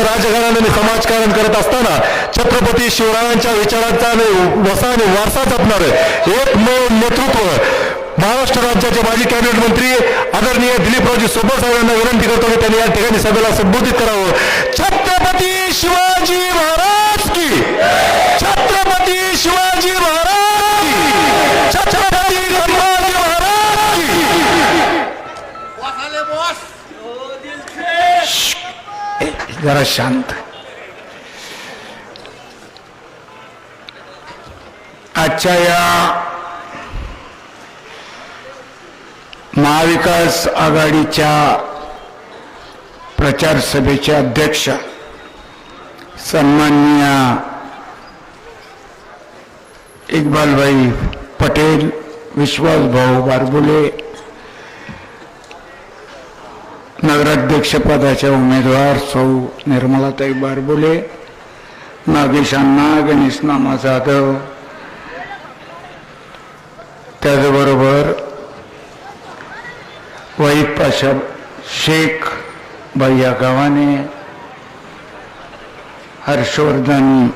राजघराण्याने समाजकारण करत असताना छत्रपती शिवरायांच्या विचारांचा वसा आणि वारसा जपणार एक नेतृत्व महाराष्ट्र राज्याचे माजी कॅबिनेट मंत्री आदरणीय दिलीपरावजी सोपल साहेबांना विनंती करतो की त्यांनी या ठिकाणी सभेला संबोधित करावं. छत्रपती शिवाजी महाराज की, छत्रपती शिवाजी महाराज की, छत्रपती संभाजी महाराज की. जरा शांत. आजच्या या महाविकास आघाडीच्या प्रचार सभेचे अध्यक्ष सन्माननीय इक्बालभाई पटेल, विश्वासभाऊ बारबुले, नगराध्यक्ष पदाच्या उमेदवार सौ निर्मलाताई बारबुले, नागेश अण्णा, गणेश नाना जाधव, त्याचबरोबर वहीद पाशा शेख, भैया गव्हाणे, हर्षवर्धन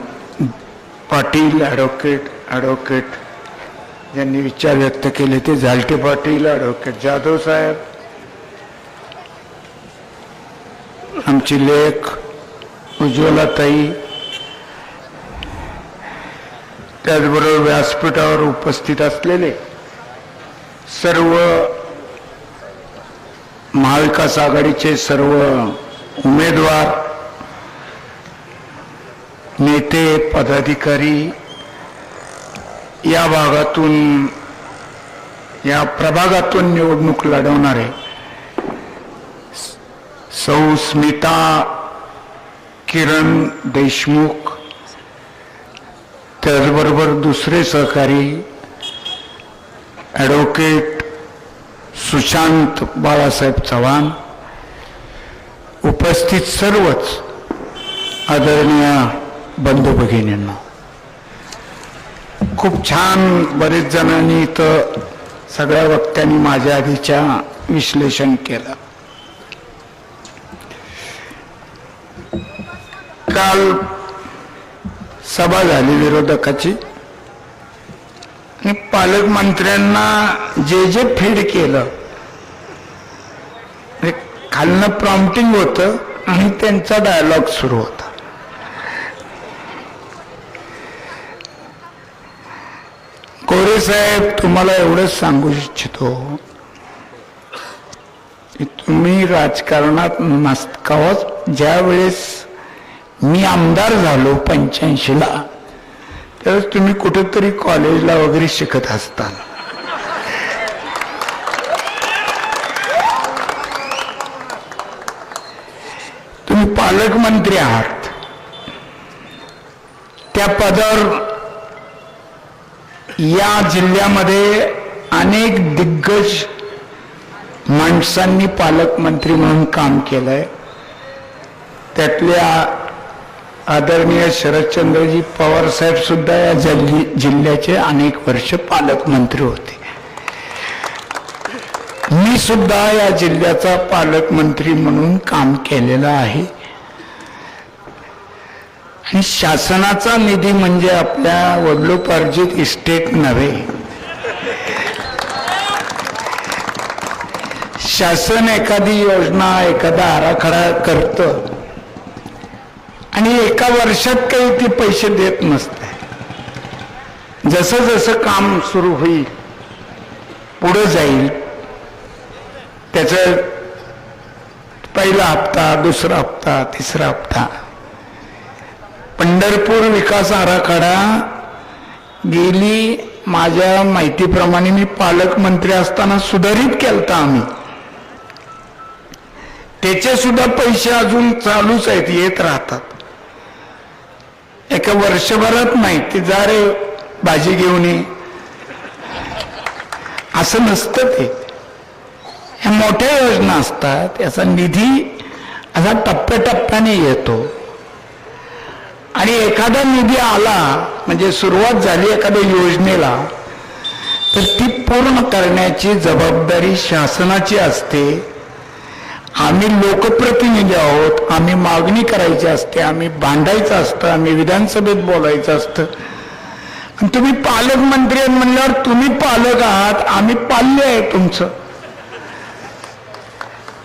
पाटील ॲडव्होकेट ज्यांनी विचार व्यक्त केले ते झालटे पाटील, ॲडव्होकेट जाधव साहेब, आमची लेख उज्ज्वलाताई, त्याचबरोबर व्यासपीठावर उपस्थित असलेले सर्व महाविकास आघाडीचे सर्व उमेदवार, नेते, पदाधिकारी, या भागातून या प्रभागातून निवडणूक लढवणारे सौ स्मिता किरण देशमुख, त्याचबरोबर दुसरे सहकारी ॲडव्होकेट सुशांत बाळासाहेब चव्हाण, उपस्थित सर्वच आदरणीय बंधू भगिनींना, खूप छान बरेच जणांनी इथं सगळ्या वक्त्यांनी माझ्या आधीच्या विश्लेषण केलं. काल सभा झाली विरोधकाची आणि पालकमंत्र्यांना जे जे फीड केलं खालनं प्रॉम्प्टिंग होतं आणि त्यांचा डायलॉग सुरू होता. कोरे साहेब, तुम्हाला एवढंच सांगू इच्छितो की तुम्ही राजकारणात नसताच. ज्या वेळेस मी आमदार झालो 85ला, त्यावेळेस तुम्ही कुठेतरी कॉलेजला वगैरे शिकत असताल. तुम्ही पालकमंत्री आहात, त्या पदावर या जिल्ह्यामध्ये अनेक दिग्गज माणसांनी पालकमंत्री म्हणून काम केलंय. त्यातल्या आदरणीय शरदचंद्रजी पवार साहेब सुद्धा या जिल्ह्याचे अनेक वर्ष पालकमंत्री होते. मी सुद्धा या जिल्ह्याचा पालकमंत्री म्हणून काम केलेलं आहे. आणि शासनाचा निधी म्हणजे आपल्या वडिलोपार्जित इस्टेट नव्हे. शासन एखादी योजना, एखादा आराखडा करतं आणि एका वर्षात काही ते पैसे देत नसते. जसं जसं काम सुरू होईल, पुढे जाईल, त्याचं पहिला हप्ता, दुसरा हप्ता, तिसरा हप्ता. पंढरपूर विकास आराखडा गेली माझ्या माहितीप्रमाणे मी पालकमंत्री असताना सुधारित केलता आम्ही. त्याचे सुद्धा पैसे अजून चालूच आहेत, येत राहतात. एका वर्षभरात नाही ते जा रे भाजी घेऊन ये असं नसतं. ते ह्या मोठ्या योजना असतात, याचा निधी असा टप्प्याटप्प्याने येतो. आणि एखादा निधी आला म्हणजे सुरुवात झाली एखाद्या योजनेला, तर ती पूर्ण करण्याची जबाबदारी शासनाची असते. आम्ही लोकप्रतिनिधी आहोत, आम्ही मागणी करायची असते, आम्ही भांडायचं असतं, आम्ही विधानसभेत बोलायचं असतं. आणि तुम्ही पालकमंत्री आहेत म्हणल्यावर तुम्ही पालक आहात, आम्ही पाल्य आहे तुमचं.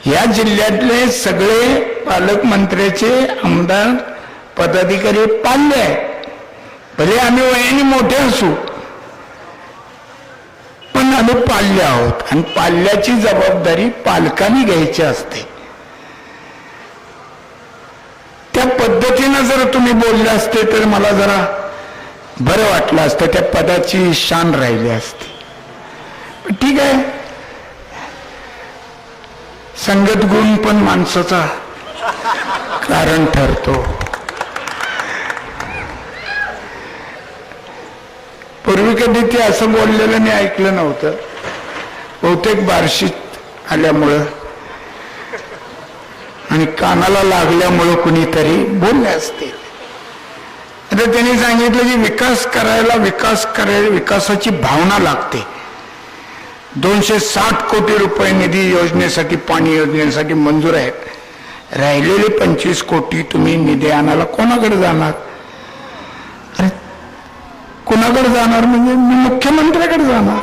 या जिल्ह्यातले सगळे पालकमंत्र्याचे आमदार पदाधिकारी पाल्य आहे. भले आम्ही वयाने मोठे असू पण आम्ही पाल्य आहोत आणि पाल्याची जबाबदारी पालकांनी घ्यायची असते. त्या पद्धतीनं जर तुम्ही बोलले असते तर मला जरा बरं वाटलं असतं, त्या पदाची शान राहिली असती. पण ठीक आहे, संगत गुण पण माणसाचा कारण ठरतो. पूर्वी कधी ते असं बोललेलं मी ऐकलं नव्हतं. बहुतेक बार्शीत आल्यामुळं आणि कानाला लागल्यामुळं कुणीतरी बोलले असतील. आता त्यांनी सांगितलं की विकासाची भावना लागते. 260 कोटी रुपये निधी योजनेसाठी, पाणी योजनेसाठी मंजूर आहेत. राहिलेले 25 कोटी तुम्ही निधी आणायला कोणाकडे जाणार? अरे कोणाकडे जाणार म्हणजे मी मुख्यमंत्र्याकडे जाणार,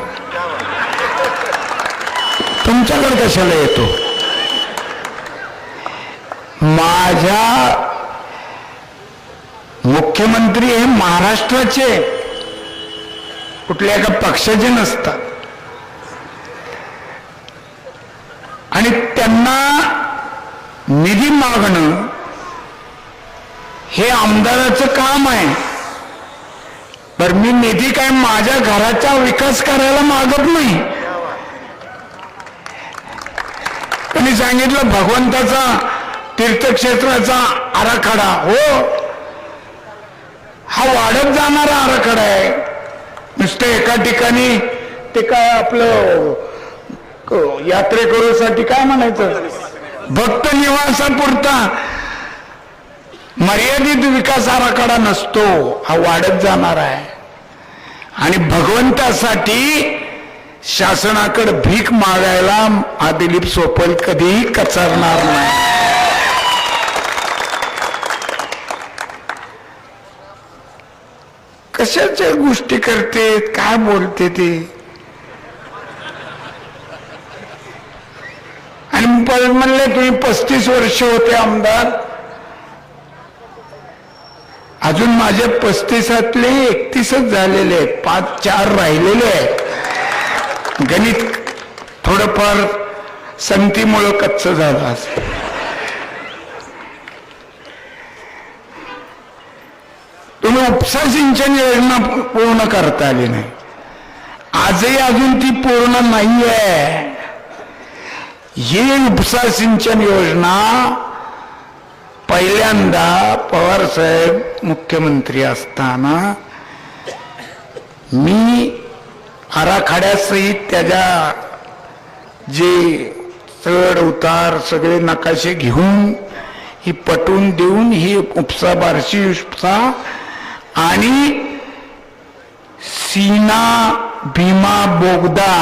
तुमच्याकडे कशाला येतो? माझ्या मुख्यमंत्री हे महाराष्ट्राचे, कुठल्या एका पक्षाचे नसतात. आणि त्यांना निधी मागणं हे आमदाराचं काम आहे. बर, मी निधी काय माझ्या घराचा विकास करायला मागत नाही. त्यांनी सांगितलं भगवंताचा तीर्थक्षेत्राचा आराखडा, हो हा वाढत जाणारा आराखडा आहे. नुसतं एका ठिकाणी ते काय आपलं यात्रेकरूसाठी काय म्हणायचं, भक्त निवासापुरता मर्यादित विकास आराखडा नसतो, हा वाढत जाणार आहे. आणि भगवंतासाठी शासनाकडे भीक मागायला हा दिलीप सोपल कधीही कचरणार नाही. कशाच्या गोष्टी करते, काय बोलते ते. आणि म्हणले तुम्ही 35 वर्ष होते आमदार, अजून माझे 35तले 31च झालेले आहेत, 5-4 राहिलेले आहेत. गणित थोडंफार संगतीमुळं कच्च झालं असेल. तुम्ही उपसा सिंचन योजना पूर्ण करता आली नाही, आजही अजून ती पूर्ण नाहीये. ही उपसा सिंचन योजना पहिल्यांदा पवार साहेब मुख्यमंत्री असताना मी आराखड्यासहित त्याच्या जे चढ उतार सगळे नकाशे घेऊन ही पटवून देऊन ही उपसा, बार्शी उपसा आणि सीना भीमा बोगदा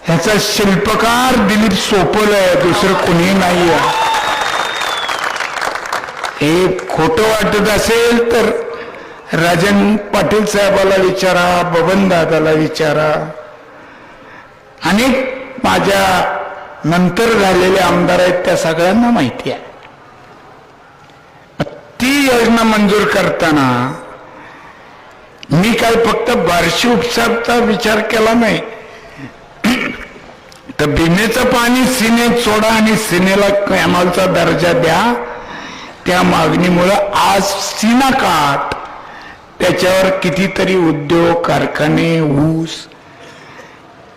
ह्याचा शिल्पकार दिलीप सोपल आहे, दुसरं कोणी नाही आहे. हे खोटं वाटत असेल तर राजन पाटील साहेबाला विचारा, बबन दादाला विचारा, अनेक माझ्या नंतर झालेले आमदार आहेत त्या सगळ्यांना माहिती आहे. ती योजना मंजूर करताना मी काय फक्त बार्शी उपसाचा विचार केला नाही, तर भीमेचं पाणी सिनेत सोडा आणि सिनेला कॅनॉलचा दर्जा द्या, त्या मागणीमुळं आज सीना काठ त्याच्यावर कितीतरी उद्योग, कारखाने, ऊस.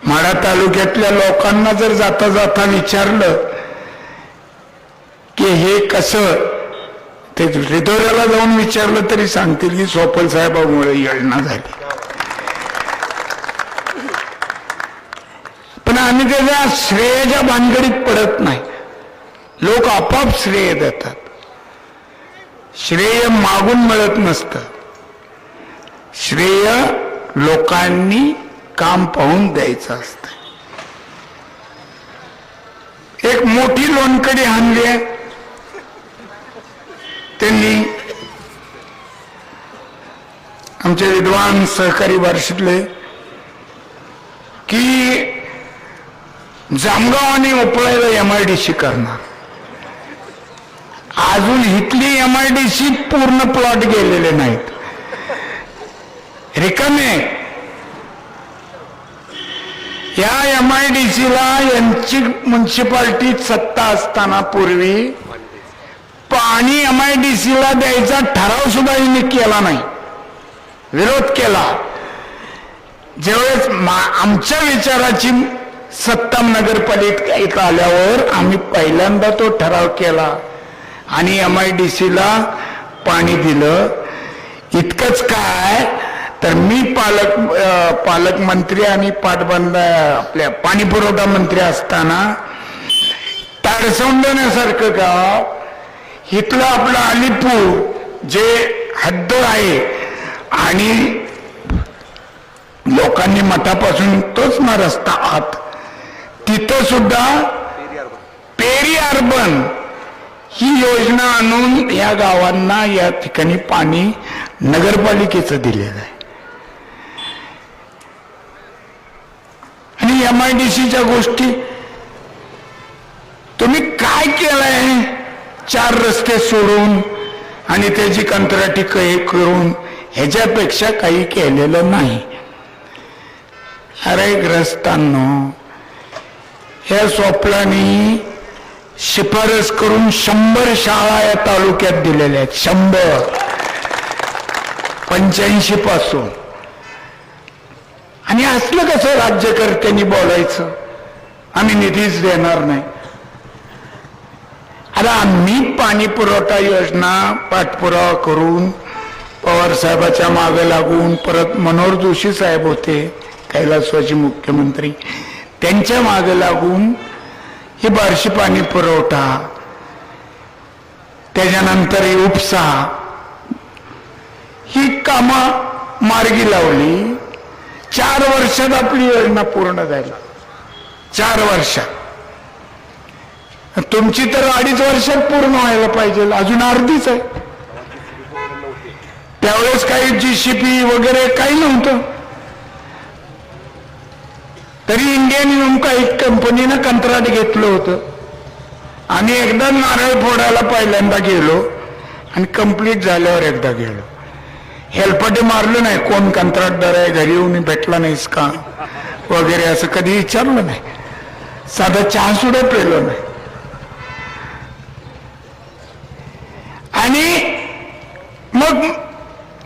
माढा तालुक्यातल्या लोकांना जर जाता जाता विचारलं की हे कसं, ते रिधोऱ्याला जाऊन विचारलं तरी सांगतील की सोपल साहेबांमुळे योजना झाली. पण आम्ही त्याच्या श्रेयाच्या भानगडीत पडत नाही. लोक आपोआप श्रेय देतात. श्रेय मागून मिळत नसतं, श्रेय लोकांनी काम पाहून द्यायचं असतं. एक एक मोठी लोणकडी आणली आहे त्यांनी, आमचे विद्वान सहकारी बार्शीतले, की जामगाव आणि उपळायला MIDC करणार. अजून इथली MIDC पूर्ण प्लॉट गेलेले नाहीत, रिकामे. या MIDCला यांची म्युन्सिपाल्टी सत्ता असताना पूर्वी पाणी MIDCला द्यायचा ठराव सुद्धा यांनी केला नाही, विरोध केला. ज्यावेळेस आमच्या विचाराची सत्ता नगरपालिकेत आल्यावर आम्ही पहिल्यांदा तो ठराव केला आणि MIDCला पाणी दिलं. इतकंच काय तर मी पालकमंत्री आणि आपल्या पाणी पुरवठा मंत्री असताना ताडसौंडण्यासारखं गाव इथलं आपलं अलीपूर जे हद्द आहे आणि लोकांनी मठापासून तोच ना रस्ता आत, तिथं सुद्धा पेरी अर्बन ही योजना आणून या गावांना या ठिकाणी पाणी नगरपालिकेचं दिलेलं आहे. आणि MIDCच्या गोष्टी तुम्ही काय केलंय? 4 रस्ते सोडून आणि त्याची कंत्राटी करून ह्याच्यापेक्षा काही केलेलं नाही. अरे ग्रस्तांनो, या स्वप्नानी शिफारस करून 100 शाळा या तालुक्यात दिलेल्या आहेत. 185 पासून. आणि असलं कसं राज्यकर्त्यांनी बोलायचं आम्ही निधीच देणार नाही? आता आम्ही पाणी पुरवठा योजना पाठपुरावा करून पवार साहेबाच्या मागे लागून, परत मनोहर जोशी साहेब होते कैलासवासी मुख्यमंत्री, त्यांच्या मागे लागून ही बार्शी पाणी पुरवठा, त्याच्यानंतर उपसा, ही कामं मार्गी लावली. 4 वर्षात आपली योजना पूर्ण झाली. 4 वर्षात. तुमची तर 2.5 वर्षात पूर्ण व्हायला पाहिजे, अजून अर्धीच आहे. त्यावेळेस काही GCP वगैरे काही नव्हतं, तरी इंडियन काही कंपनीनं कंत्राट घेतलं होतं. आम्ही एकदा नारळ फोडायला पहिल्यांदा गेलो आणि कंप्लीट झाल्यावर एकदा गेलो. हेलपाटे मारलं नाही, कोण कंत्राटदार आहे, घरी येऊन भेटला नाहीस का वगैरे असं कधी विचारलं नाही. साधा चहा सुद्धा पेलो नाही. आणि मग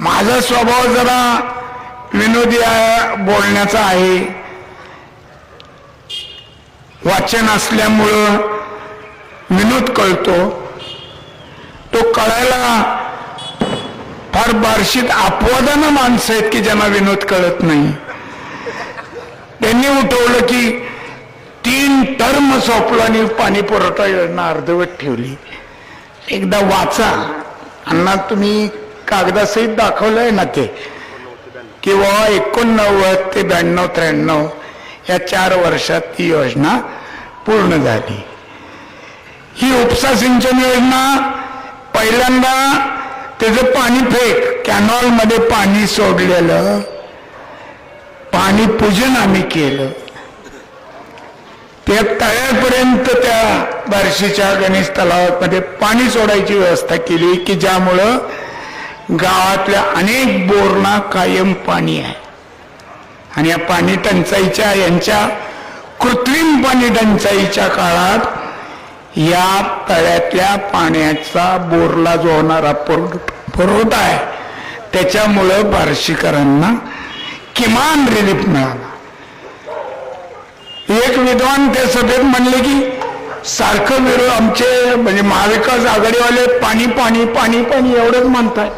माझा स्वभाव जरा विनोदी बोलण्याचा आहे, वाचन असल्यामुळं विनोद कळतो. तो कळायला फार बार्शीत अपवादानं माणसं आहेत की ज्यांना विनोद कळत नाही. त्यांनी उठवलं की 3 टर्म स्वप्नांनी पाणी पुरवठा योजना अर्धवट ठेवली. एकदा वाचा अण्णा, तुम्ही कागदासहित दाखवलंय ना ते, किंवा 89 ते 92, 93 या 4 वर्षात ती योजना पूर्ण झाली. ही उपसा सिंचन योजना पहिल्यांदा त्याचं पाणी फेक कॅनॉल मध्ये पाणी सोडलेलं, पाणी पूजन आम्ही केलं. त्या तळ्यापर्यंत त्या बार्शीच्या गणेश तलावामध्ये पाणी सोडायची व्यवस्था केली की ज्यामुळं गावातल्या अनेक बोरना कायम पाणी आहे. आणि या पाणी टंचाईच्या यांच्या कृत्रिम पाणी टंचाईच्या काळात या तळ्यातल्या पाण्याचा बोरला जो होणारा पुरवठा आहे त्याच्यामुळं बार्शीकरांना किमान रिलीफ मिळाला. एक विद्वान त्या सभेत म्हणले की सारखं विरोध आमचे म्हणजे महाविकास आघाडीवाले पाणी पाणी पाणी पाणी एवढंच म्हणताय.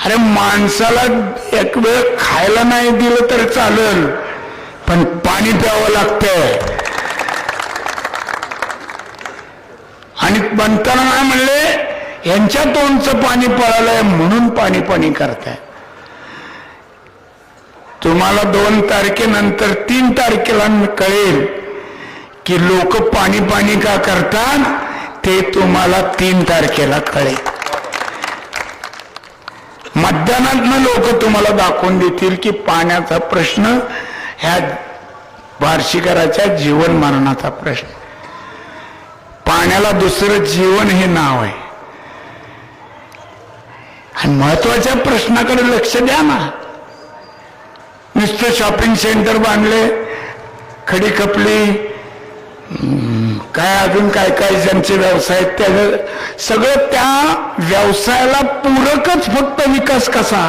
अरे माणसाला एक वेळ खायला नाही दिलं तर चालेल, पण पाणी प्यावं लागतंय. आणि बनताना काय म्हणले, यांच्या तोंडचं पाणी पळालंय म्हणून पाणी पाणी करताय. तुम्हाला 2 तारखेनंतर 3 तारखेला कळेल की लोक पाणी पाणी का करतात ते तुम्हाला 3 तारखेला कळेल. मतदानातनं लोक तुम्हाला दाखवून देतील की पाण्याचा प्रश्न ह्या बार्शीकराच्या जीवन मरणाचा प्रश्न. पाण्याला दुसरं जीवन हे नाव आहे. आणि महत्वाच्या प्रश्नाकडे लक्ष द्या ना. नुसतं शॉपिंग सेंटर बांधले, खडी खपली, काय अजून काय काय ज्यांचे व्यवसाय आहेत त्याचं सगळं, त्या व्यवसायाला पूरकच फक्त विकास कसा,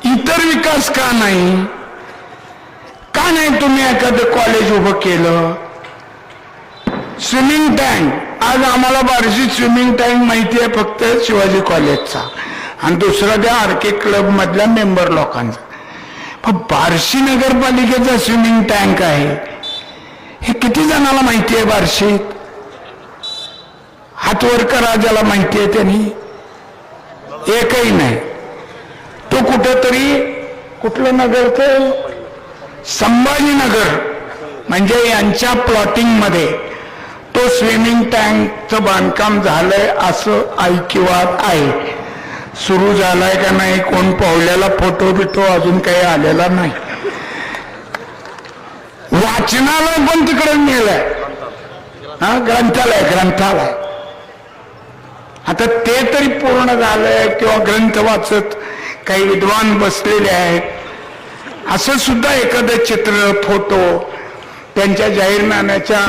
इतर विकास का नाही? का नाही तुम्ही एखादं कॉलेज उभं केलं? स्विमिंग टँक, आज आम्हाला बार्शी स्विमिंग टँक माहिती आहे फक्त शिवाजी कॉलेजचा आणि दुसरा त्या आर्के क्लब मधल्या मेंबर लोकांचा. पण बार्शी नगरपालिकेचा स्विमिंग टँक आहे हे किती जणाला माहिती आहे? बार्शीत हात वर करा ज्याला माहिती आहे त्यांनी. एकही नाही. तो कुठंतरी, कुठलं नगर ते संभाजीनगर, म्हणजे यांच्या प्लॉटिंग मध्ये तो स्विमिंग टँकचं बांधकाम झालंय असं ऐकिवात आहे. सुरू झालाय का नाही कोण पावल्याला फोटो बिटो अजून काही आलेला नाही. वाचनालय पण तिकडे मिळालंय, ग्रंथालय. आता ते तरी पूर्ण झालंय किंवा ग्रंथ वाचत काही विद्वान बसलेले आहेत असं सुद्धा एखादं चित्र, फोटो त्यांच्या जाहीरनाम्याच्या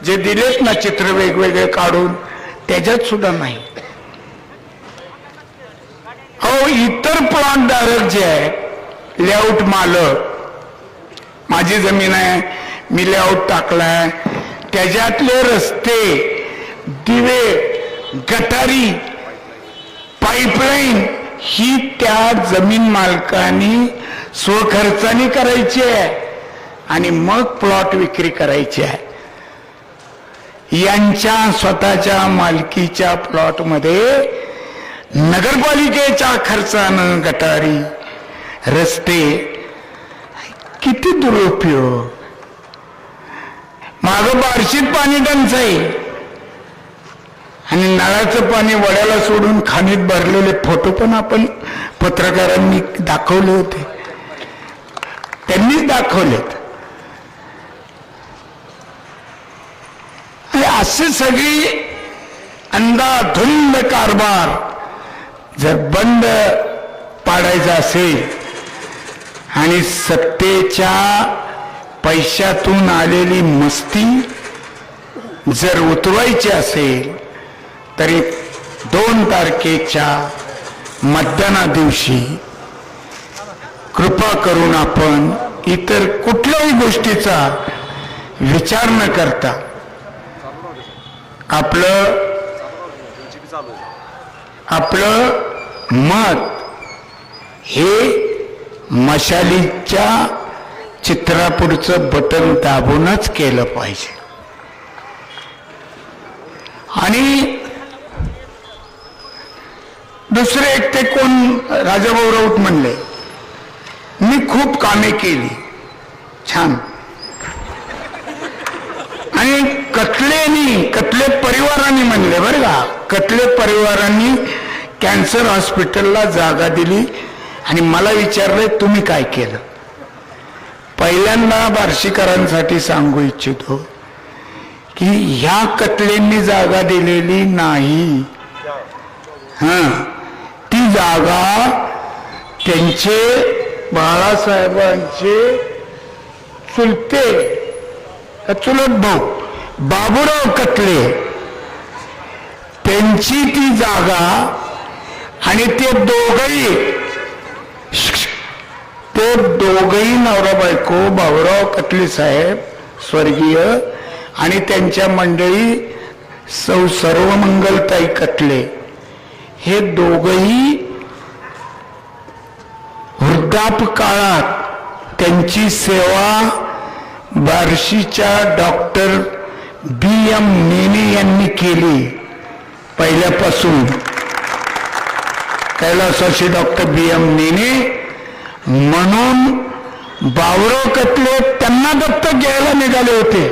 जे दिलेत ना चित्र वेगवेगळे काढून त्याच्यात सुद्धा नाही. अहो, इतर प्लॉट धारक जे आहे, लेआउट मालक, माझी जमीन आहे मी लेआउट टाकलाय, त्याच्यातले रस्ते, दिवे, गटारी, पाईपलाईन ही त्या जमीन मालकांनी स्वखर्चाने करायची आहे आणि मग प्लॉट विक्री करायची आहे. यांच्या स्वतःच्या मालकीच्या प्लॉट मध्ये नगरपालिकेच्या खर्चानं गटारी, रस्ते, किती दुरुपयोग. मागं बार्शीत पाणी टंचाई आणि नळाचं पाणी वड्याला सोडून खाणीत भरलेले फोटो पण आपण पत्रकारांनी दाखवले होते, त्यांनीच दाखवलेत. असे सगळी अंधाधुंद कारभार जर बंद पाडायचा असेल आणि सत्तेच्या पैशातून आलेली मस्ती जर उतरवायची असेल तरी 2 तारखेच्या मतदाना दिवशी कृपा करून आपण इतर कुठल्याही गोष्टीचा विचार न करता आपलं मत हे मशालीच्या चित्रापुढचं बटन दाबूनच केलं पाहिजे. आणि दुसरे एक ते कोण राजाभाऊ राऊत म्हणले, मी खूप कामे केली, छान. आणि कटले परिवारांनी म्हणले बरं का, कटले परिवारांनी कॅन्सर हॉस्पिटलला जागा दिली आणि मला विचारले तुम्ही काय केलं. पहिल्यांदा बार्शीकरांसाठी सांगू इच्छितो की ह्या कटलेंनी जागा दिलेली नाही. ती जागा त्यांचे बाळासाहेबांचे चुलत भाऊ बाबूराव कटले त्यांची ती जागा. आणि ते दोघही नवरा बायको बाबूराव कटले साहेब स्वर्गीय आणि त्यांच्या मंडळी सौ सर्वमंगलताई कटले हे दोघही वृद्धापकाळात त्यांची सेवा बार्शीच्या डॉक्टर B.M. नेने यांनी केली. पहिल्यापासून कैलासवासी डॉक्टर B.M. नेने म्हणून बाबुराव कटले त्यांना दत्तक घ्यायला निघाले होते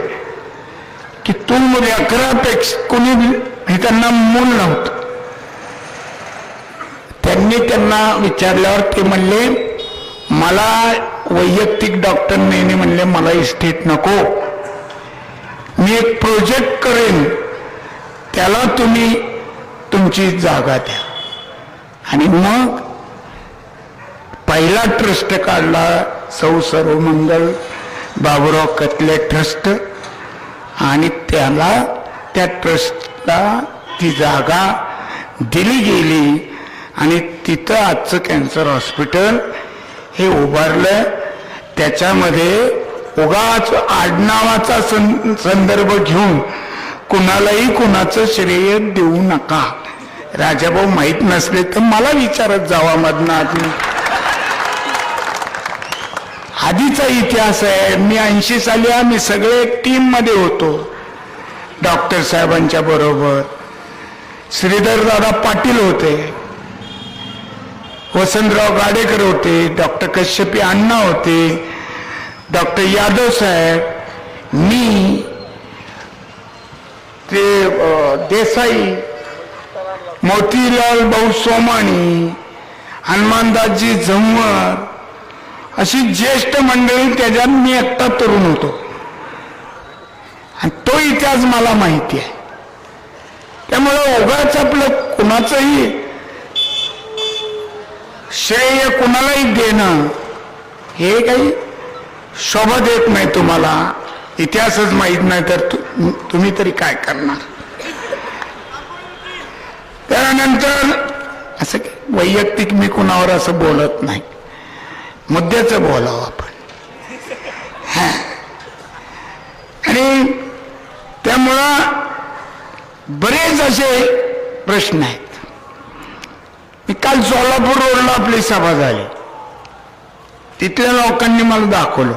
की तू मुली 11पेक्षा कोणी हे त्यांना मूल नव्हतं. त्यांनी त्यांना विचारल्यावर ते म्हणले मला वैयक्तिक डॉक्टर नेहमी म्हणले मला इस्टेट नको, मी एक प्रोजेक्ट करेन त्याला तुम्ही तुमची जागा द्या. आणि मग पहिला ट्रस्ट काढला सौ सर्वमंगल बाबुराव कटले ट्रस्ट आणि त्याला त्या ट्रस्टला ती जागा दिली गेली आणि तिथं आजचं कॅन्सर हॉस्पिटल हे उभारलं. त्याच्यामध्ये उगाच आडनावाचा संदर्भ घेऊन कुणालाही कुणाचं श्रेय देऊ नका. राजाभाऊ माहीत नसले तर मला विचारत जावा मधनं आधीचा इतिहास आहे. मी 80 साली आम्ही सगळे टीम मध्ये होतो डॉक्टर साहेबांच्या बरोबर. श्रीधर दादा पाटील होते, वसंतराव गाडेकर होते, डॉक्टर कश्यपी अण्णा होते, डॉक्टर यादव साहेब, मी, ते देसाई, मोतीलाल भाऊ सोमाणी, हनुमानदासजी झंवर, अशी ज्येष्ठ मंडळी. त्याच्यात मी एकटा तरुण होतो आणि तो इतिहास मला माहिती आहे. त्यामुळे उगाच आपलं कुणाचंही श्रेय कुणालाही देणं हे काही शोभा देत नाही. तुम्हाला इतिहासच माहीत नाही तर तुम्ही तरी काय करणार. त्यानंतर असं वैयक्तिक मी कुणावर असं बोलत नाही, मुद्द्याचं बोलावं आपण. आणि त्यामुळं बरेच असे प्रश्न आहेत. मी काल सोलापूर रोडला आपली सभा झाली, तिथल्या लोकांनी मला दाखवलं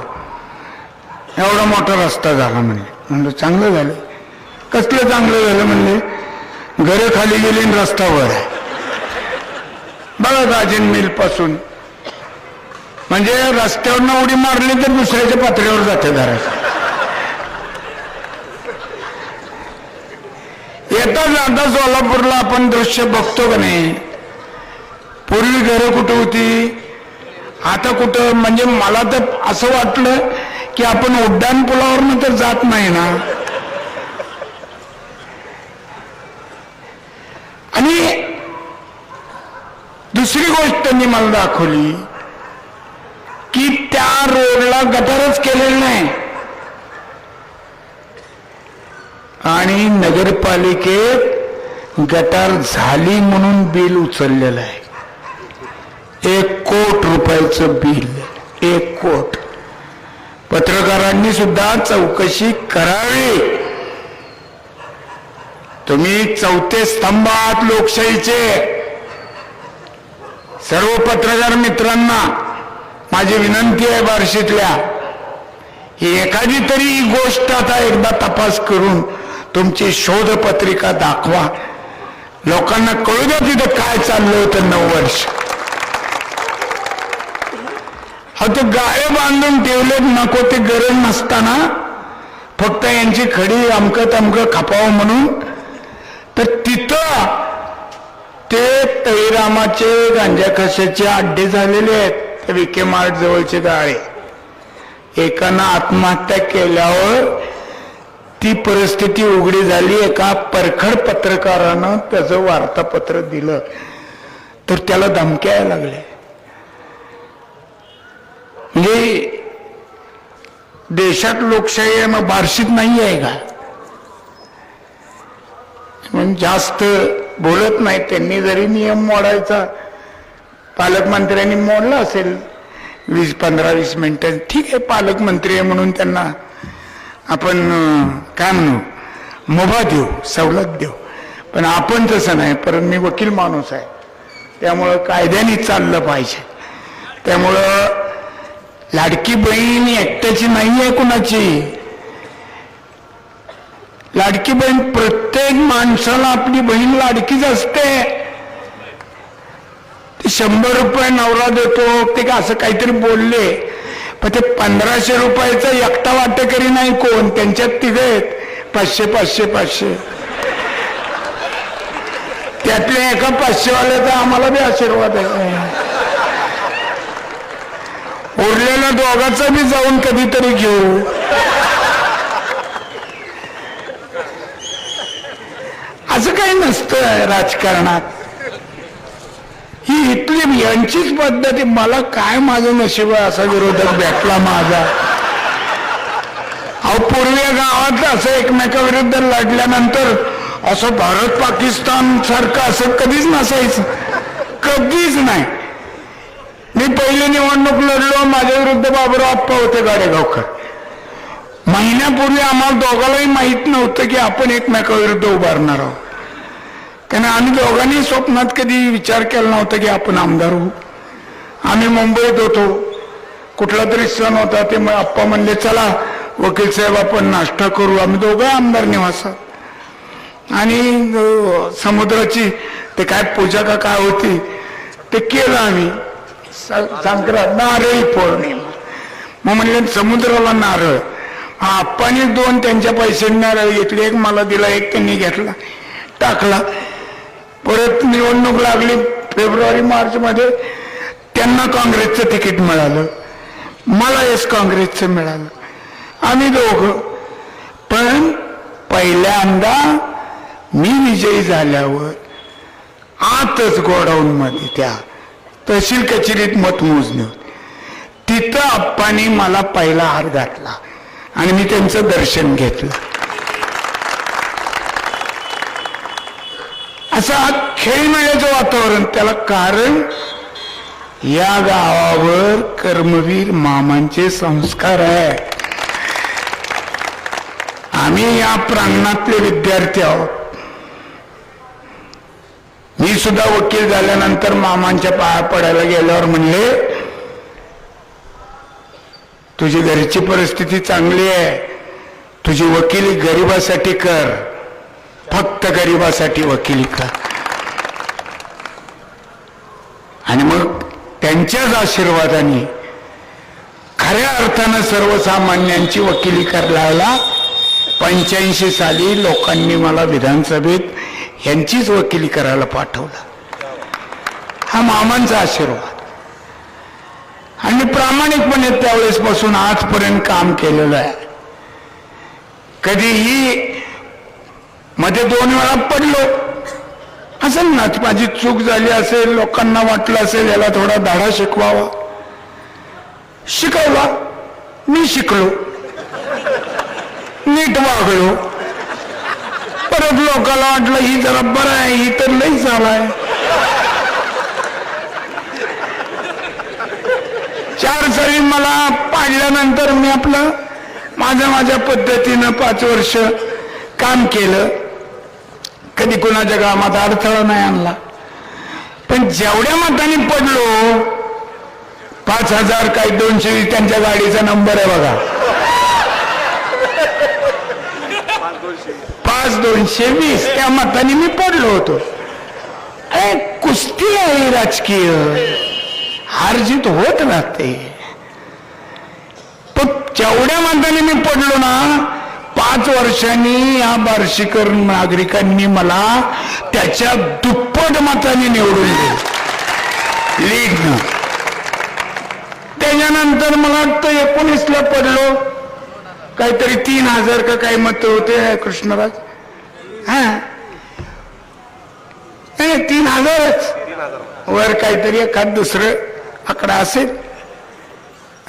एवढा मोठा रस्ता झाला म्हणलं चांगलं झालं. कसलं चांगलं झालं म्हणले घरं खाली गेली आणि रस्ता वर आहे. बघा राजन मिल पासून म्हणजे रस्त्यावर उडी मारली तर दुसऱ्याच्या पातळीवर जाते घरात. येता जाता सोलापूरला आपण दृश्य बघतो का नाही. पूर्वी घरं कुठं होती, आता कुठं. म्हणजे मला तर असं वाटलं की आपण उड्डाण पुलावरनं तर जात नाही ना. आणि दुसरी गोष्ट त्यांनी मला दाखवली की त्या रोडला गटारच केलेलं नाही आणि नगरपालिकेत गटार झाली म्हणून बिल उचललेलं आहे. 1 कोटी रुपयाचं बिल. 1 कोटी. पत्रकारांनी सुद्धा चौकशी करावी. तुम्ही 4थ्या स्तंभात लोकशाहीचे सर्व पत्रकार मित्रांना माझी विनंती आहे बार्शीतल्या ही एखादी तरी गोष्ट आता एकदा तपास करून तुमची शोध पत्रिका दाखवा. लोकांना कळू द्या तिथं काय चाललं होतं 9 वर्ष. हा ते गाळे बांधून ठेवलेत नको ते गरज नसताना फक्त यांची खडी अमकं तमकं खपावं म्हणून. तर तिथं ते तैरामाचे गांजा खशाचे अड्डे झालेले आहेत. ते विके मार्ट जवळचे गाळे. एकानं आत्महत्या केल्यावर ती परिस्थिती उघडी झाली. एका परखड पत्रकारानं त्याचं वार्तापत्र दिलं तर त्याला धमक्या यायला लागल्या. म्हणजे देशात लोकशाही आहे मग बार्शीत नाही आहे का. म्हणून जास्त बोलत नाही. त्यांनी जरी नियम मोडायचा पालकमंत्र्यांनी मोडला असेल 15-20 मिनिटं ठीक आहे. पालकमंत्री आहे म्हणून त्यांना आपण काय म्हणू मुभा देऊ, सवलत देऊ. पण आपण तसं नाही. परंतु मी वकील माणूस आहे त्यामुळं कायद्याने चाललं पाहिजे. त्यामुळं लाडकी बहीण एकट्याची नाही आहे कुणाची. लाडकी बहीण प्रत्येक माणसाला आपली बहीण लाडकीच असते. ते 100 रुपये नवरा देतो ते का असं काहीतरी बोलले पण ते 1500 रुपयाचा एकटा वाटेकरी नाही कोण, त्यांच्यात तिघे आहेत 500 500 500. त्यातल्या एका 500 वाल्याचा आम्हाला बी आशीर्वाद आहे. उरलेल्या दोघांचा बी जाऊन कधीतरी घेऊ. असं काही नसतं राजकारणात. ही इथली यांचीच पद्धती. मला काय माझं नशीब आहे असा विरोधक भेटला माझा. अहो पूर्वी गावात असं एकमेकाविरुद्ध लढल्यानंतर असं भारत पाकिस्तान सारखं असं कधीच नसायचं, कधीच नाही. मी पहिली निवडणूक लढलो, माझ्या विरुद्ध बाबूराव आप्पा होते गाडेगावकर. महिन्यापूर्वी आम्हाला दोघांनाही माहित नव्हतं की आपण एकमेकाविरुद्ध उभारणार आहोत, कारण आम्ही दोघांनी स्वप्नात कधी विचार केला नव्हता की आपण आमदार होऊ. आम्ही मुंबईत होतो, कुठला तरी सण होता, ते मग आप्पा म्हणले चला वकील साहेब आपण नाश्ता करू. आम्ही दोघं आमदार निवासात आणि समुद्राची ते काय पूजा का काय होती ते केलं आम्ही. संक्रांत नारळी पौर्णिमा. मग म्हणले समुद्राला नारळ. आप्पाने 2 त्यांच्या पैशांनी नारळ घेतले, एक मला दिला, एक त्यांनी घेतला टाकला. परत निवडणूक लागली फेब्रुवारी मार्च मध्ये, त्यांना काँग्रेसचं तिकीट मिळालं, मला एस काँग्रेसचं मिळालं. आम्ही दोघं. पण पहिल्यांदा मी विजयी झाल्यावर आतच गोडाऊन मध्ये त्या तहसील कचेरीत मतमोजणी होती, तिथं आप्पांनी मला पहिला हार घातला आणि मी त्यांचं दर्शन घेतलं. असं खेळमेळ्याचं वातावरण. त्याला कारण या गावावर कर्मवीर मामांचे संस्कार आहे. आम्ही या प्रांगणातले विद्यार्थी आहोत. मी सुद्धा वकील झाल्यानंतर मामांच्या पाया पडायला गेल्यावर म्हणले तुझी घरची परिस्थिती चांगली आहे, तुझी वकिली गरिबासाठी कर, फक्त गरिबासाठी वकिली कर. आणि मग त्यांच्याच आशीर्वादाने खऱ्या अर्थानं सर्वसामान्यांची वकिली करायला 85 साली लोकांनी मला विधानसभेत यांचीच वकिली करायला पाठवलं. हा मामांचा आशीर्वाद. आणि प्रामाणिकपणे त्यावेळेस पासून आजपर्यंत काम केलेलं आहे. कधीही मध्ये 2 वेळा पडलो असेल ना, माझी चूक झाली असेल, लोकांना वाटलं असेल याला थोडा धडा शिकवावा, शिकवला. मी शिकलो, नीट वागलो. परत लोकांना वाटलं ही जरा बरं आहे, ही तर लई झालाय. 4 साली मला पाडल्यानंतर मी आपलं माझ्या पद्धतीनं 5 वर्ष काम केलं. कधी कुणाच्या कामात अडथळा नाही आणला. पण जेवढ्या मतांनी पडलो, 5000 काही 220 त्यांच्या गाडीचा नंबर आहे बघा, 5220 त्या मतांनी मी पडलो होतो. कुस्ती आहे राजकीय, हारजीत होत राहते. पण जेवढ्या मतांनी मी पडलो ना, 5 वर्षांनी या बार्शीकर नागरिकांनी मला त्याच्या दुप्पट मताने निवडून दिले लीगनं. त्याच्यानंतर मला वाटतं 19ला पडलो, काहीतरी 3000 का काही मत होते कृष्णराज. हा 3000च वर काहीतरी एखाद दुसरं आकडा असेल.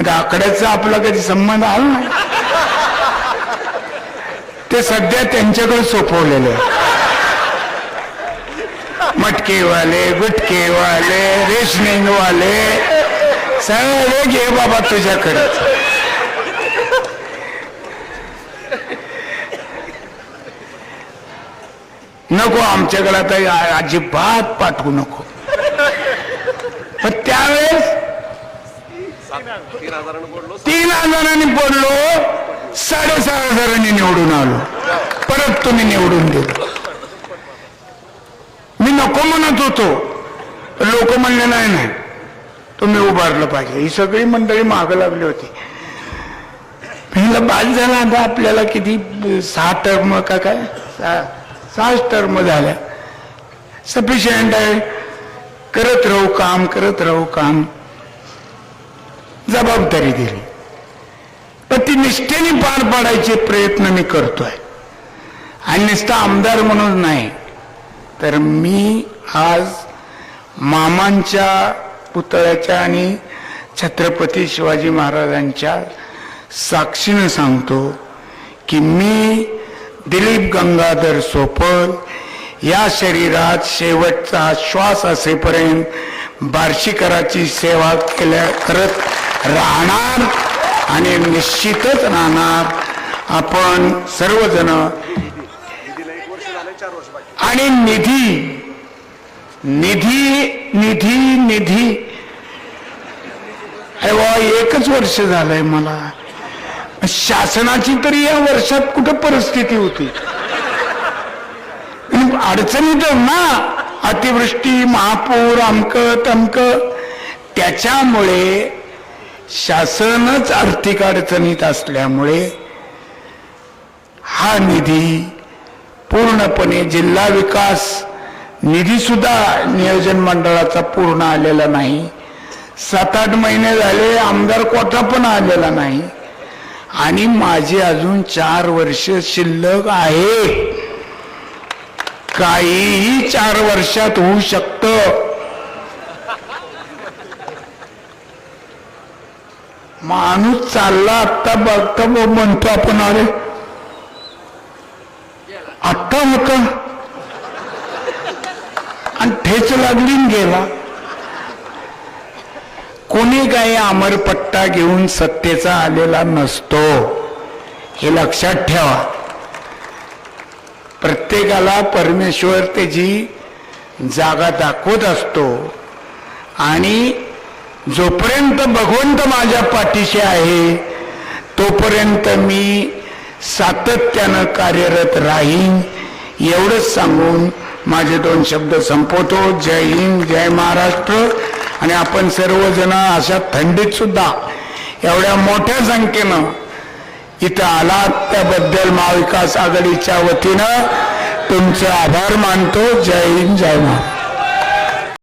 आकड्याचा आपला कधी संबंध आला नाही. ते सध्या त्यांच्याकडे सोपवलेले. मटकेवाले, गुटकेवाले, रेशनिंगवाले सगळे घे बाबा तुझ्याकडे. नको आमच्याकडे आता अजिबात पाठवू नको. पण त्यावेळेस 3000 पडलो, 6500 निवडून आलो. परत तुम्ही निवडून दिलं. मी नको म्हणत होतो, लोक म्हणले नाही तो तुम्ही उभारलं पाहिजे. ही सगळी मंडळी मागं लागली होती. पहिलं बाद झाला. आता आपल्याला किती 6 टर्म का काय 6 टर्म झाल्या. सफिशियंट आहे. करत राहू काम. जबाबदारी दिली पण ती निष्ठेने पार पाडायचे प्रयत्न मी करतोय. आणि नुसतं आमदार म्हणून नाही तर मी आज मामांच्या पुतळ्याच्या आणि छत्रपती शिवाजी महाराजांच्या साक्षीने सांगतो की मी दिलीप गंगाधर सोपल या शरीरात शेवटचा श्वास असेपर्यंत बार्शीकराची सेवा करत राहणार आणि निश्चितच राहणार. आपण सर्वजण आणि निधी अरे 1 वर्ष झालंय मला. शासनाची तरी या वर्षात कुठं परिस्थिती होती. अडचणीत ना अतिवृष्टी महापूर अमक तमक त्याच्यामुळे शासनच आर्थिक अडचणीत असल्यामुळे हा निधी पूर्णपणे जिल्हा विकास निधी सुद्धा नियोजन मंडळाचा पूर्ण आलेला नाही. 7-8 महिने झाले आमदार कोटा पण आलेला नाही आणि माझे अजून 4 वर्ष शिल्लक आहे. काहीही 4 वर्षात होऊ शकतं. माणूस चालला आत्ता बघता म्हणतो आपण अरे आत्ता होता आणि ठेच लागली गेला. कोणी काही अमरपट्टा घेऊन सत्तेचा आलेला नसतो हे लक्षात ठेवा. प्रत्येकाला परमेश्वर त्याची जागा दाखवत असतो आणि जोपर्यंत भगवंत माझ्या पाठीशी आहे तोपर्यंत मी सातत्यानं कार्यरत राहीन. एवढंच सांगून माझे 2 शब्द संपवतो. जय हिंद, जय महाराष्ट्र. आणि आपण सर्वजण अशा थंडीत सुद्धा एवढ्या मोठ्या संख्येनं इथं आलात त्याबद्दल महाविकास आघाडीच्या वतीनं तुमचे आभार मानतो. जय हिंद, जय महाराष्ट्र.